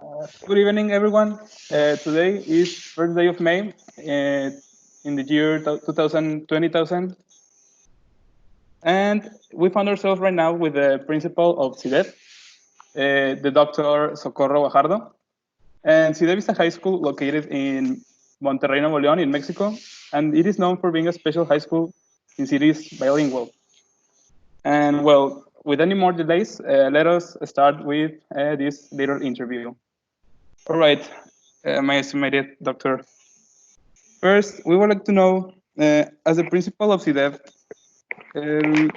Good evening, everyone. Today is first day of May in the year 2020, and we found ourselves right now with the principal of CIDEP, the Dr. Socorro Bajardo. And CIDEP is a high school located in Monterrey, Nuevo León, in Mexico, and it is known for being a special high school since it is bilingual. And well, with any more delays, let us start with this little interview. All right, my estimated doctor. First, we would like to know, as the principal of CIDEF, um,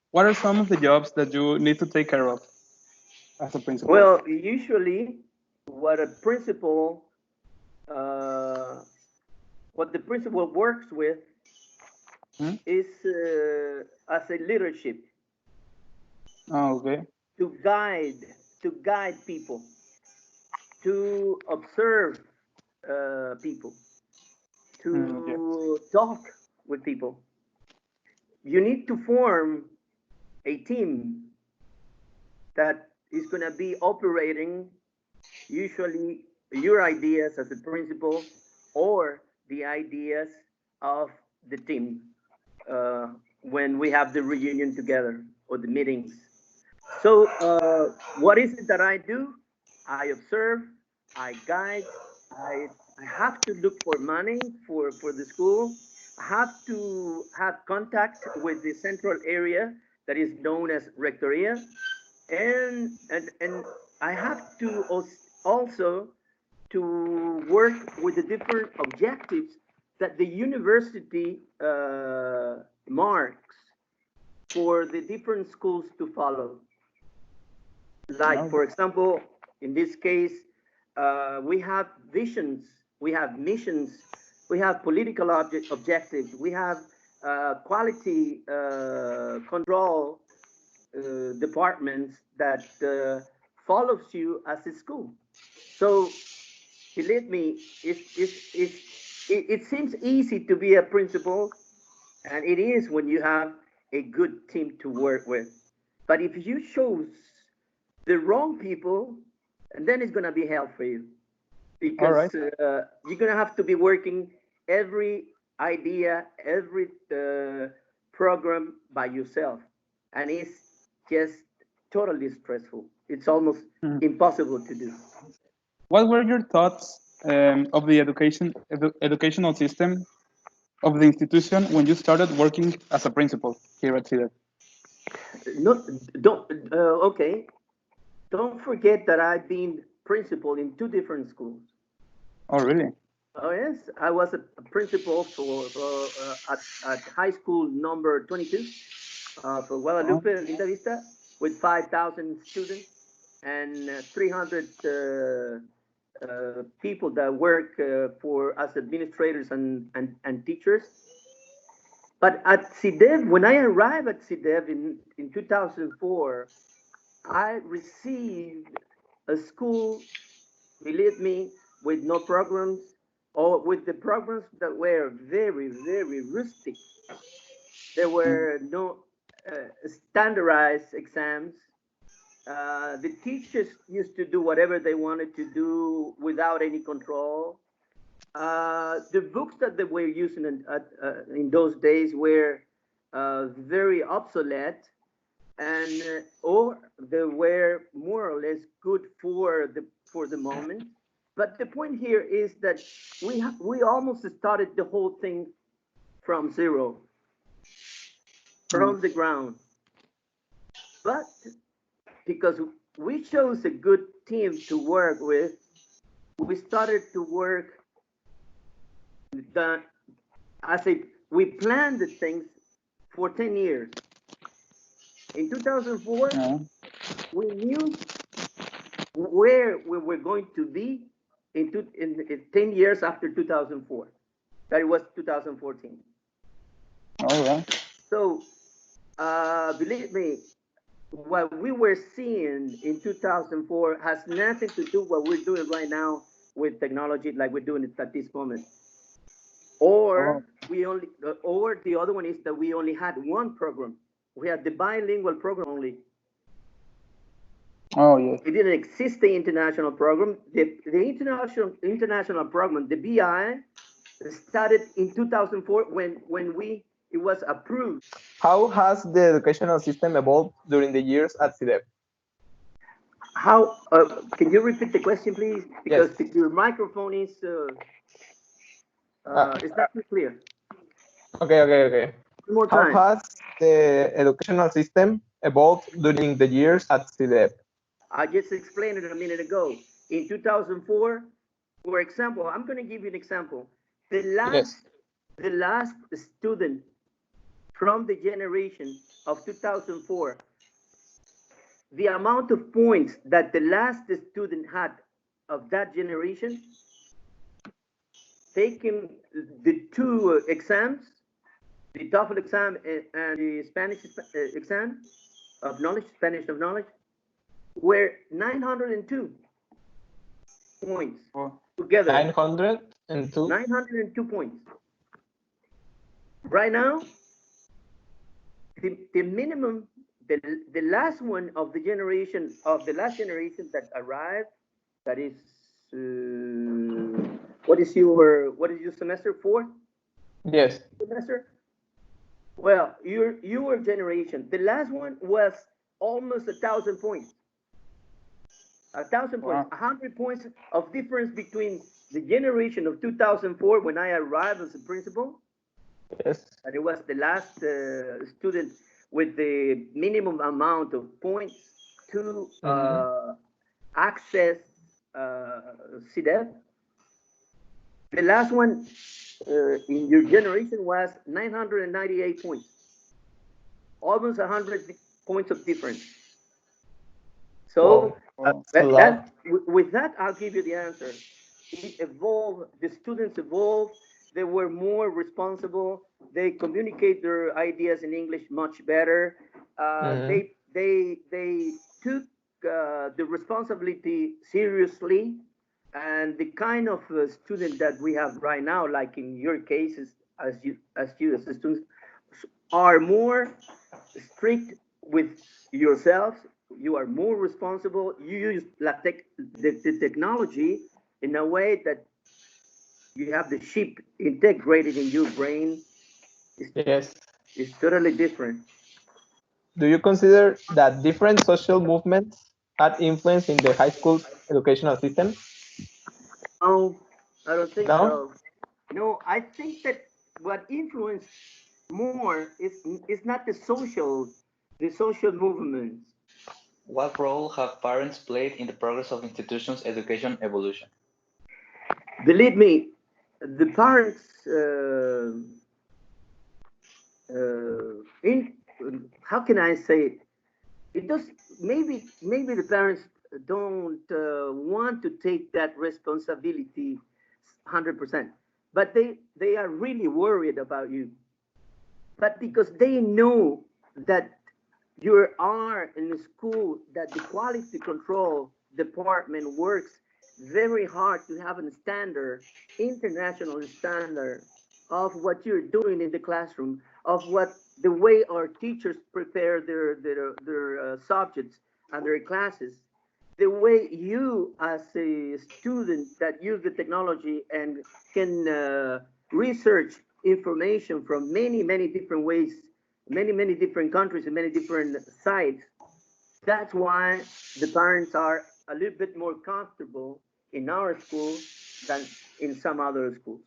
what are some of the jobs that you need to take care of as a principal? Well, usually, what a principal, uh, what the principal works with Hmm? is as a leadership Oh, okay. to guide, to guide people, to observe people, Yeah. to talk with people. You need to form a team that is going to be operating usually your ideas as a principal or the ideas of the team uh, when we have the reunion together or the meetings. So, what is it that I do? I observe, I guide, I have to look for money for the school. I have to have contact with the central area that is known as Rectoria, and I have to also to work with the different objectives that the university marks for the different schools to follow. Like, No. for example, in this case, we have visions, we have missions, we have political objectives, we have quality control departments that follows you as a school. So believe me, it seems easy to be a principal, and it is when you have a good team to work with. But if you choose the wrong people, and then it's going to be hell for you All because right. you're going to have to be working every idea, every program by yourself. And it's just totally stressful. It's almost Mhm. impossible to do. What were your thoughts of the educational system of the institution when you started working as a principal here at CIDEF? No, don't, okay. Don't forget that I've been principal in two different schools. Oh, really? Oh yes, I was a principal at high school number 22 for Oh, Guadalupe, Linda Vista, with 5,000 students and 300 people that work for as administrators and teachers. But at CIDEV, when I arrived at CIDEV in 2004, I received a school, believe me, with no programs or with the programs that were very, very rustic. There mm, were no standardized exams. The teachers used to do whatever they wanted to do without any control. The books that they were using in those days were very obsolete, and or they were more or less good for the moment. But the point here is that we almost started the whole thing from zero, mm. from the ground. But because we chose a good team to work with, we started to work the as a we planned the things for 10 years. In 2004, No. we knew where we were going to be in 10 years after 2004. That it was 2014. All right. So, believe me, what we were seeing in 2004 has nothing to do what we're doing right now with technology like we're doing it at this moment. Oh, Or the other one is that we only had one program. We had the bilingual program only. Oh, yes. It didn't exist, the international program. The international program, the BI, started in 2004 when it was approved. How has the educational system evolved during the years at CIDEP? How can you repeat the question, please? Yes. Because your microphone is it's not too clear. Okay. One more How time. has the educational system evolved during the years at CIDEP? I just explained it a minute ago. In 2004, for example, I'm going to give you an example. The last student from the generation of 2004, the amount of points that the last student had of that generation, taking the two exams, the TOEFL exam and the Spanish exam of knowledge, Spanish of knowledge, were 902 points together. 902? 902 points. Right now, the minimum, the last one of the generation, of the last generation that arrived, that is, what is your semester? Fourth Yes. semester? Well, your generation, the last one was almost 1,000 points. 1,000 points, 100 points of difference between the generation of 2004 when I arrived as a principal. Yes. And it was the last student with the minimum amount of points to access CDEP. The last one in your generation was 998 points, almost 100 points of difference. So with that, I'll give you the answer. It evolved, the students evolved, they were more responsible, they communicate their ideas in English much better. They took the responsibility seriously, and the kind of student that we have right now, like in your cases, as the students, are more strict with yourselves. You are more responsible. You use the technology in a way that you have the chip integrated in your brain. Yes. It's totally different. Do you consider that different social movements had influence in the high school's educational system? No, I don't think No? so. No, I think that what influenced more is not the social movements. What role have parents played in the progress of institutions' education evolution? Believe me, the parents in how can I say it? It does maybe the parents don't want to take that responsibility 100%, but they are really worried about you. But because they know that you are in a school, that the quality control department works very hard to have a standard, international standard of what you're doing in the classroom, of what the way our teachers prepare their subjects and their classes, the way you as a student that use the technology and can research information from many different ways, many different countries and many different sites. That's why the parents are a little bit more comfortable in our school than in some other schools.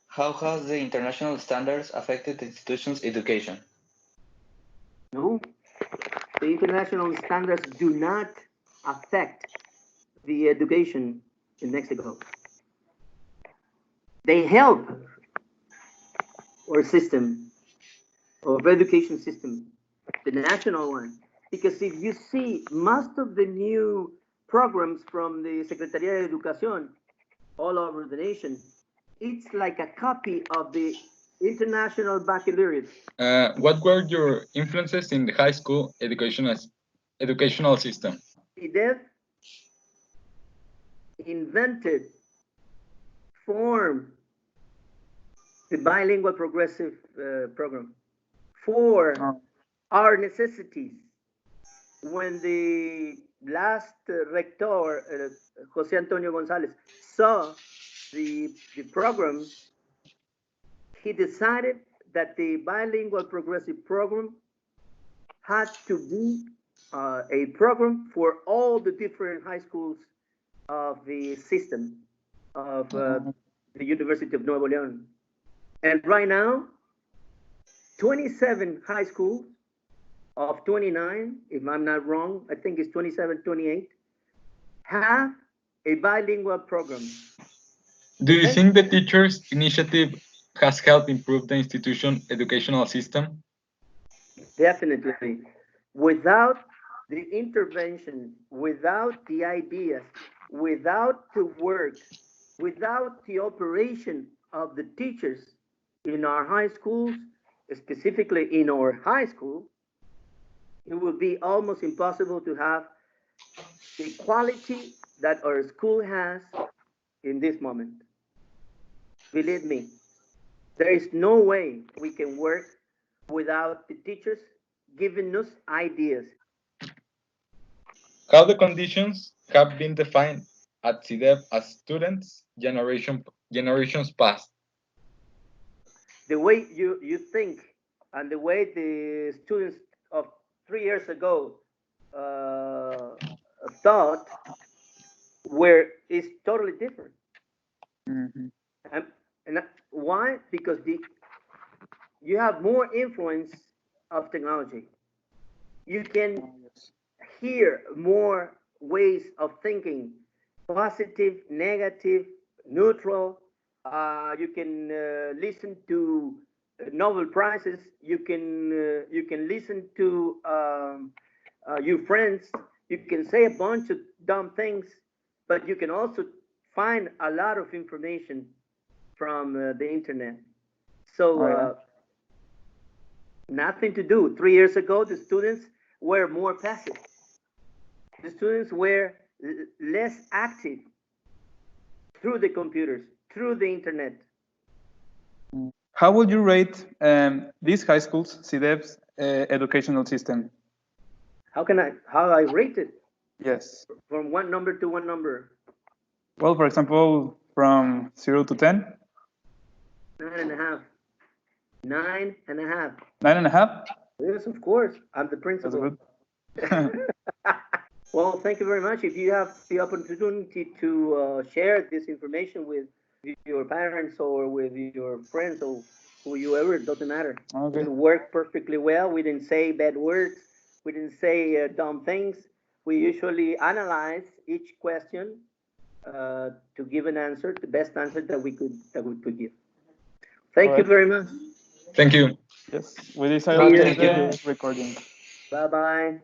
How has the international standards affected the institution's education? No, the international standards do not affect the education in Mexico. They help our system of education system, the national one. Because if you see most of the new programs from the Secretaría de Educación all over the nation, it's like a copy of the international baccalaureate. What were your influences in the high school educational system? IDEF invented, formed the bilingual progressive program for our necessities. When the last rector, Jose Antonio Gonzalez, saw the program, he decided that the bilingual progressive program had to be a program for all the different high schools of the system of the University of Nuevo León. And right now, 27 high schools of 29, if I'm not wrong, I think it's 27, 28, have a bilingual program. Do you think the teachers' initiative has helped improve the institution educational system? Definitely. Without the intervention, without the ideas, without the work, without the operation of the teachers in our high schools, specifically in our high school, it would be almost impossible to have the quality that our school has in this moment. Believe me, there is no way we can work without the teachers giving us ideas. How the conditions have been defined at CIDEP as students generations past? The way you think and the way the students of 3 years ago thought where is totally different. Mm-hmm. And why? Because you have more influence of technology. You can hear more ways of thinking, positive, negative, neutral. You can listen to Nobel prizes. You can listen to your friends. You can say a bunch of dumb things, but you can also find a lot of information from the internet. So nothing to do. 3 years ago, the students were more passive. The students were less active through the computers, through the internet. How would you rate these high schools, CIDEP's educational system? How I rate it? Yes. From one number to one number? Well, for example, from 0 to 10? 9.5. 9.5. 9.5? Yes, of course. I'm the principal. That's good. Well, thank you very much. If you have the opportunity to share this information with your parents or with your friends or whoever, it doesn't matter. Okay. It worked perfectly well. We didn't say bad words. We didn't say dumb things. We usually analyze each question to give an answer, the best answer that we could give. Thank you very much. Thank you. Yes, we decided to Thank end you. the recording. Bye-bye.